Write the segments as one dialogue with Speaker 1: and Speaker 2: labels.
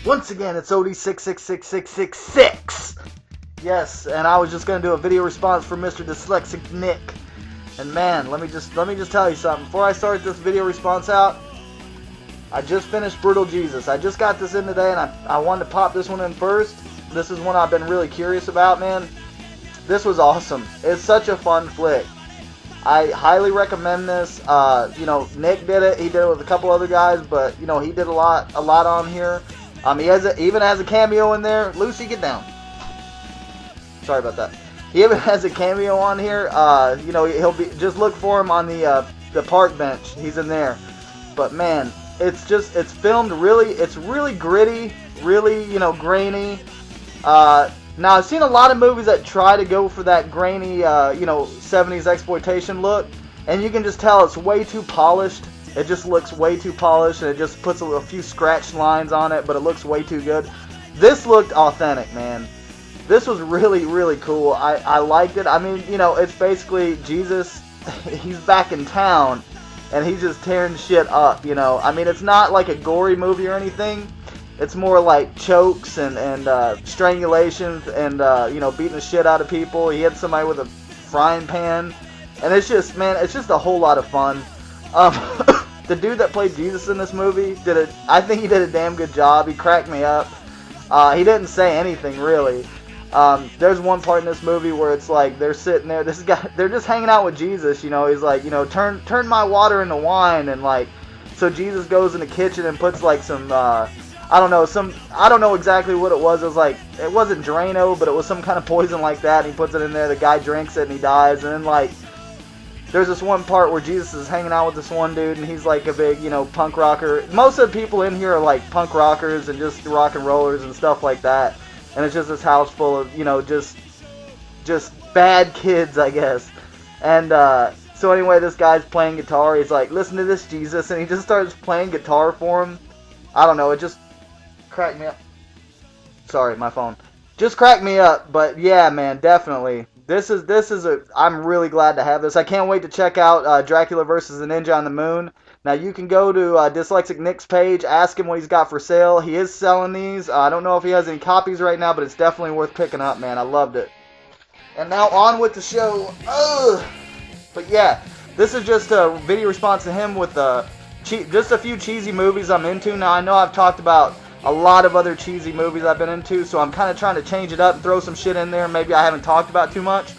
Speaker 1: Once again, it's OD666666's. Yes, and I was just gonna do a video response for Mr. Dislexsicknik. And man, let me just tell you something. Before I start this video response out, I just finished Brutal Jesus. I just got this in today, and I wanted to pop this one in first. This is one I've been really curious about, man. This was awesome. It's such a fun flick. I highly recommend this. Nick did it. He did it with a couple other guys, but he did a lot on here. He even has a cameo in there. Lucy, get down. Sorry about that. He even has a cameo on here. He'll be, just look for him on the park bench. He's in there. But man, it's filmed really. It's really gritty, really grainy. Now I've seen a lot of movies that try to go for that grainy 70s exploitation look, and you can just tell it's way too polished. It just looks way too polished, and it just puts a few scratched lines on it, but it looks way too good. This looked authentic, man. This was really, really cool. I liked it. I mean, it's basically Jesus. He's back in town, and he's just tearing shit up, I mean, it's not like a gory movie or anything. It's more like chokes and strangulations and, beating the shit out of people. He hit somebody with a frying pan. And it's just, man, it's just a whole lot of fun. The dude that played Jesus in this movie I think he did a damn good job. He cracked me up. He didn't say anything, really. There's one part in this movie where it's like they're sitting there, they're just hanging out with Jesus, he's like, turn my water into wine, and like, so Jesus goes in the kitchen and puts like some, I don't know exactly what it was. It was like, it wasn't Drano, but it was some kind of poison like that, and he puts it in there, the guy drinks it and he dies, and then like, there's this one part where Jesus is hanging out with this one dude, and he's like a big, punk rocker. Most of the people in here are like punk rockers and just rock and rollers and stuff like that. And it's just this house full of, just bad kids, I guess. And so anyway, this guy's playing guitar. He's like, listen to this, Jesus. And he just starts playing guitar for him. I don't know, it just cracked me up. Sorry, my phone. Just cracked me up, but yeah, man, definitely. I'm really glad to have this. I can't wait to check out Dracula vs. the Ninja on the Moon. Now, you can go to Dislexsicknik's page, ask him what he's got for sale. He is selling these. I don't know if he has any copies right now, but it's definitely worth picking up, man. I loved it. And now on with the show. But yeah, this is just a video response to him with just a few cheesy movies I'm into. Now, I know I've talked about a lot of other cheesy movies I've been into, so I'm kind of trying to change it up and throw some shit in there maybe I haven't talked about too much.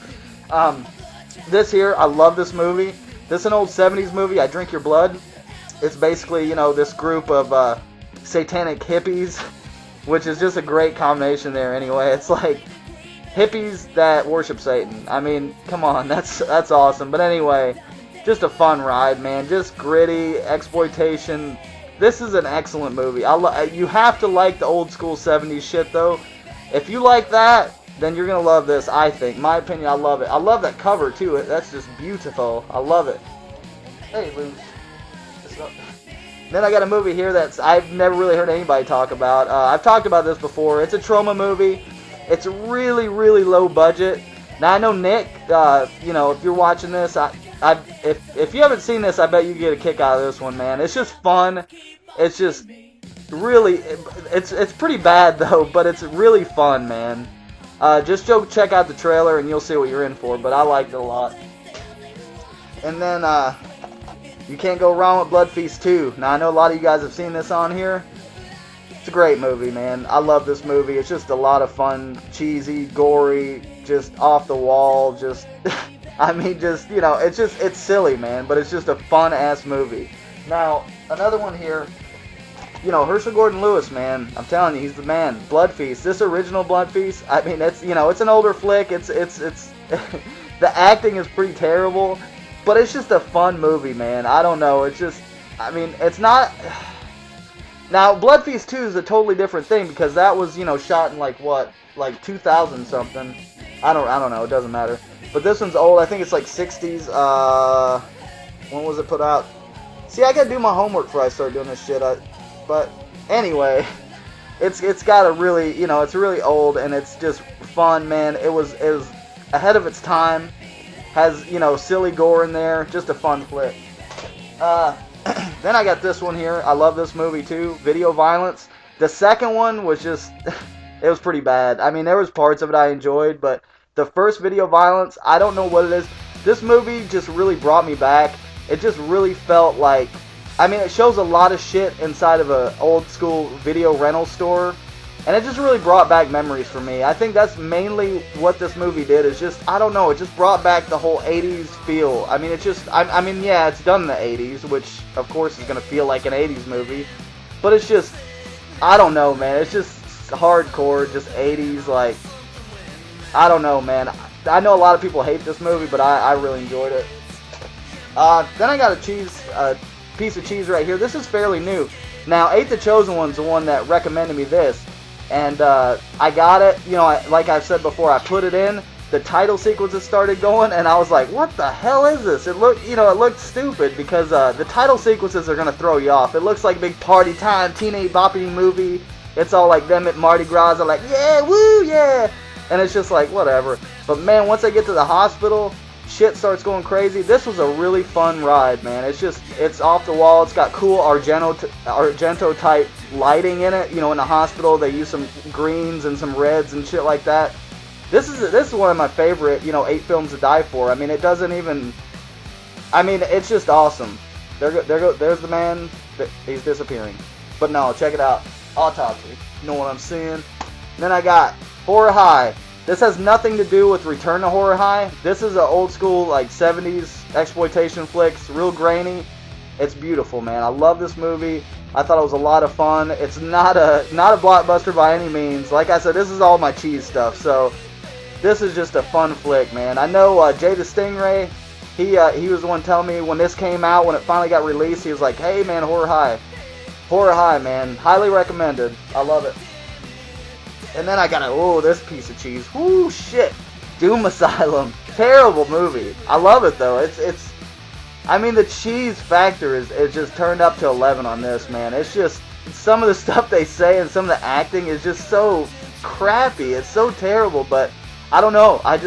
Speaker 1: This here, I love this movie. This is an old 70s movie, I Drink Your Blood. It's basically, this group of satanic hippies, which is just a great combination there anyway. It's like hippies that worship Satan. I mean, come on, that's awesome. But anyway, just a fun ride, man. Just gritty, exploitation. This is an excellent movie. You have to like the old school 70s shit, though. If you like that, then you're going to love this, I think. My opinion, I love it. I love that cover, too. That's just beautiful. I love it. Hey, Luke. Then I got a movie here that I've never really heard anybody talk about. I've talked about this before. It's a trauma movie. It's really, really low budget. Now, I know Nick, if you're watching this, if you haven't seen this, I bet you get a kick out of this one, man. It's just fun. It's just really, it's pretty bad, though, but it's really fun, man. Just go check out the trailer, and you'll see what you're in for, but I liked it a lot. And then, you can't go wrong with Blood Feast 2. Now, I know a lot of you guys have seen this on here. It's a great movie, man. I love this movie. It's just a lot of fun, cheesy, gory, just off the wall, just, I mean, just, it's silly, man, but it's just a fun-ass movie. Now, another one here, Herschel Gordon Lewis, man. I'm telling you, he's the man. Blood Feast. This original Blood Feast, I mean, it's an older flick. It's the acting is pretty terrible. But it's just a fun movie, man. I don't know. It's just, I mean, it's not. Now, Blood Feast 2 is a totally different thing because that was, shot in like 2000 something. I don't know. It doesn't matter. But this one's old. I think it's like 60s. When was it put out? See, I gotta do my homework before I start doing this shit. But anyway, it's got a really, it's really old and it's just fun, man. It was ahead of its time. Has, silly gore in there. Just a fun flick. Then I got this one here. I love this movie too. Video Violence. The second one was just, it was pretty bad. I mean, there was parts of it I enjoyed, but the first video violence, I don't know what it is. This movie just really brought me back. It just really felt like, I mean, it shows a lot of shit inside of an old school video rental store, and it just really brought back memories for me. I think that's mainly what this movie did, is just, I don't know, it just brought back the whole 80s feel. I mean, it's just, I mean, yeah, it's done in the 80s, which, of course, is going to feel like an 80s movie, but it's just, I don't know, man, it's just hardcore, just 80s, like, I don't know, man. I know a lot of people hate this movie, but I really enjoyed it. Then I got a piece of cheese right here. This is fairly new. Now, Ate the Chosen One's the one that recommended me this, and I got it. You know, like I've said before, I put it in. The title sequences started going, and I was like, "What the hell is this?" It looked stupid because the title sequences are gonna throw you off. It looks like a big party time teenage boppity movie. It's all like them at Mardi Gras. They're like, "Yeah, woo, yeah," and it's just like whatever. But man, once I get to the hospital, shit starts going crazy. This was a really fun ride, man. It's off the wall. It's got cool Argento type lighting in it. You know, in the hospital they use some greens and some reds and shit like that. This is one of my favorite, 8 films to die for. I mean, it doesn't even, I mean, it's just awesome. There's the man. He's disappearing. But no, check it out. Autopsy. You know what I'm saying? Then I got Horror High. This has nothing to do with Return to Horror High. This is an old school, like, 70s exploitation flick. It's real grainy. It's beautiful, man. I love this movie. I thought it was a lot of fun. It's not a blockbuster by any means. Like I said, this is all my cheese stuff. So this is just a fun flick, man. I know Jay the Stingray, he was the one telling me when this came out, when it finally got released, he was like, "Hey, man, Horror High. Horror High, man. Highly recommended. I love it." And then I got this piece of cheese. Whoo, shit. Doom Asylum. Terrible movie. I love it, though. It's I mean, the cheese factor is just turned up to 11 on this, man. It's just, some of the stuff they say and some of the acting is just so crappy. It's so terrible, but I don't know. I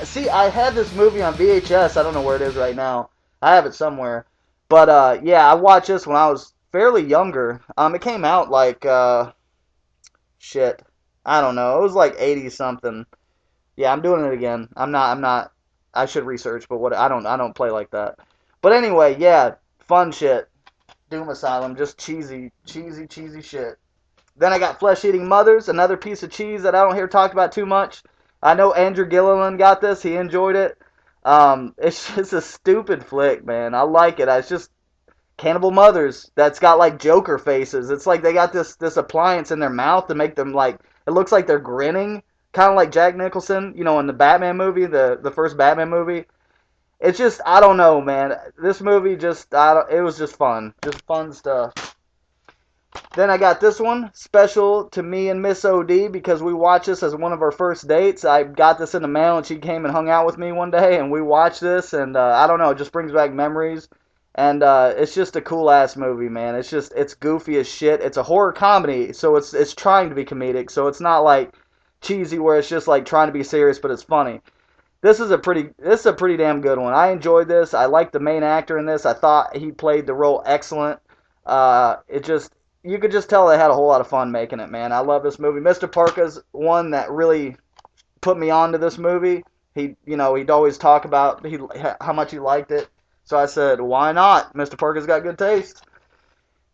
Speaker 1: see, I had this movie on VHS. I don't know where it is right now. I have it somewhere. But, yeah, I watched this when I was fairly younger. It came out like, shit, I don't know. It was like 80-something. Yeah, I'm doing it again. I'm not. I should research, but I don't play like that. But anyway, yeah, fun shit. Doom Asylum, just cheesy shit. Then I got Flesh Eating Mothers, another piece of cheese that I don't hear talked about too much. I know Andrew Gilliland got this. He enjoyed it. It's just a stupid flick, man. I like it. It's just cannibal mothers that's got like Joker faces. It's like they got this appliance in their mouth to make them like, it looks like they're grinning, kind of like Jack Nicholson, in the Batman movie, the first Batman movie. It's just, I don't know, man. This movie just, it was just fun stuff. Then I got this one, special to me and Miss OD, because we watched this as one of our first dates. I got this in the mail and she came and hung out with me one day and we watched this, and I don't know, it just brings back memories. And it's just a cool-ass movie, man. It's goofy as shit. It's a horror comedy, so it's trying to be comedic. So it's not like cheesy where it's just like trying to be serious, but it's funny. This is a pretty damn good one. I enjoyed this. I liked the main actor in this. I thought he played the role excellent. You could just tell they had a whole lot of fun making it, man. I love this movie. Mr. Parker's one that really put me onto this movie. He'd always talk about how much he liked it. So I said, why not? Mr. Parker's got good taste.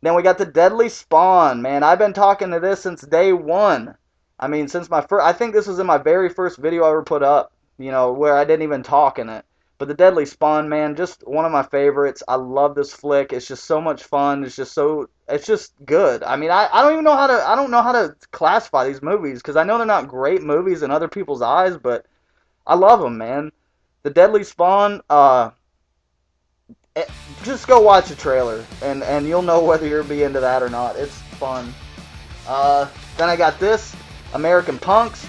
Speaker 1: Then we got The Deadly Spawn, man. I've been talking to this since day one. I mean, since I think this was in my very first video I ever put up, where I didn't even talk in it. But The Deadly Spawn, man, just one of my favorites. I love this flick. It's just so much fun. It's just good. I mean, I don't know how to classify these movies, because I know they're not great movies in other people's eyes, but I love them, man. The Deadly Spawn, just go watch the trailer, and you'll know whether you'll be into that or not. It's fun. Then I got this, American Punks.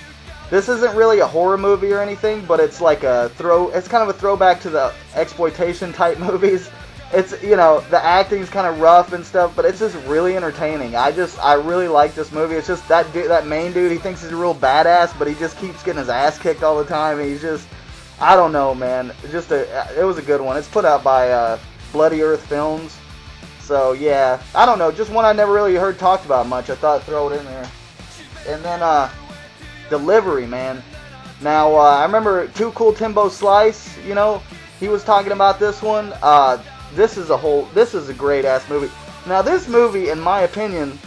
Speaker 1: This isn't really a horror movie or anything, but it's like it's kind of a throwback to the exploitation type movies. It's, the acting's kind of rough and stuff, but it's just really entertaining. I really like this movie. It's just that main dude, he thinks he's a real badass, but he just keeps getting his ass kicked all the time, and he's just, I don't know, man. It was a good one. It's put out by Bloody Earth Films. So yeah, I don't know, just one I never really heard talked about much. I thought I'd throw it in there. And then Delivery, man. Now I remember Too Cool Timbo Slice. You know, he was talking about this one. This is a great ass movie. Now this movie, in my opinion,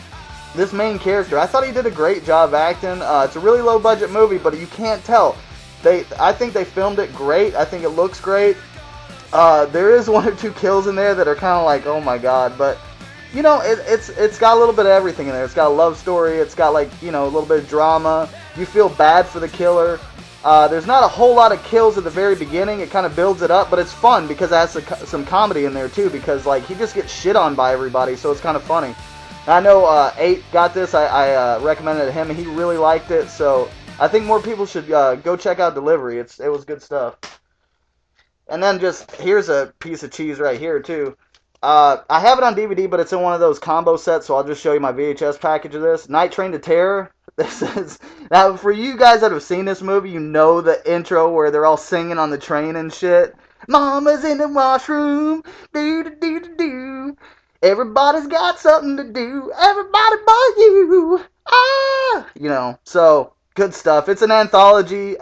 Speaker 1: this main character, I thought he did a great job acting. It's a really low budget movie, but you can't tell. I think they filmed it great. I think it looks great. There is one or two kills in there that are kind of like, oh my god, but you know, it's got a little bit of everything in there. It's got a love story. It's got, like, you know, a little bit of drama. You feel bad for the killer. There's not a whole lot of kills at the very beginning. It kind of builds it up, but it's fun because it has some comedy in there too. Because, like, he just gets shit on by everybody, so it's kind of funny. I know 8 got this. I recommended it to him, and he really liked it. So I think more people should go check out Delivery. It was good stuff. And then just here's a piece of cheese right here too. I have it on DVD, but it's in one of those combo sets, so I'll just show you my VHS package of this. Night Train to Terror. This is, now for you guys that have seen this movie, you know the intro where they're all singing on the train and shit. Mama's in the washroom, do. Everybody's got something to do. Everybody but you. Ah, you know. So good stuff. It's an anthology.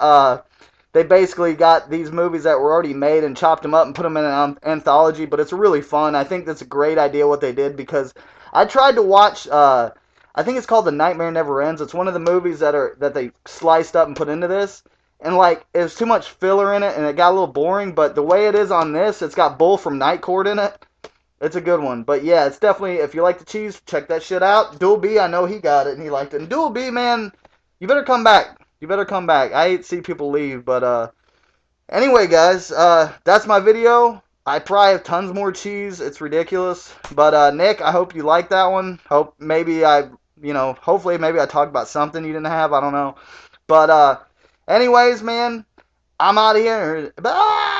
Speaker 1: They basically got these movies that were already made and chopped them up and put them in an anthology, but it's really fun. I think that's a great idea what they did, because I tried to watch, I think it's called The Nightmare Never Ends. It's one of the movies that they sliced up and put into this, and like, there's too much filler in it, and it got a little boring, but the way it is on this, it's got Bull from Night Court in it. It's a good one. But yeah, it's definitely, if you like the cheese, check that shit out. Dual B, I know he got it and he liked it. And Dual B, man, you better come back. You better come back. I hate to see people leave, but anyway, guys, that's my video. I probably have tons more cheese. It's ridiculous. But Nick, I hope you liked that one. Hopefully maybe I talked about something you didn't have. I don't know. But anyways, man, I'm out of here. Bye.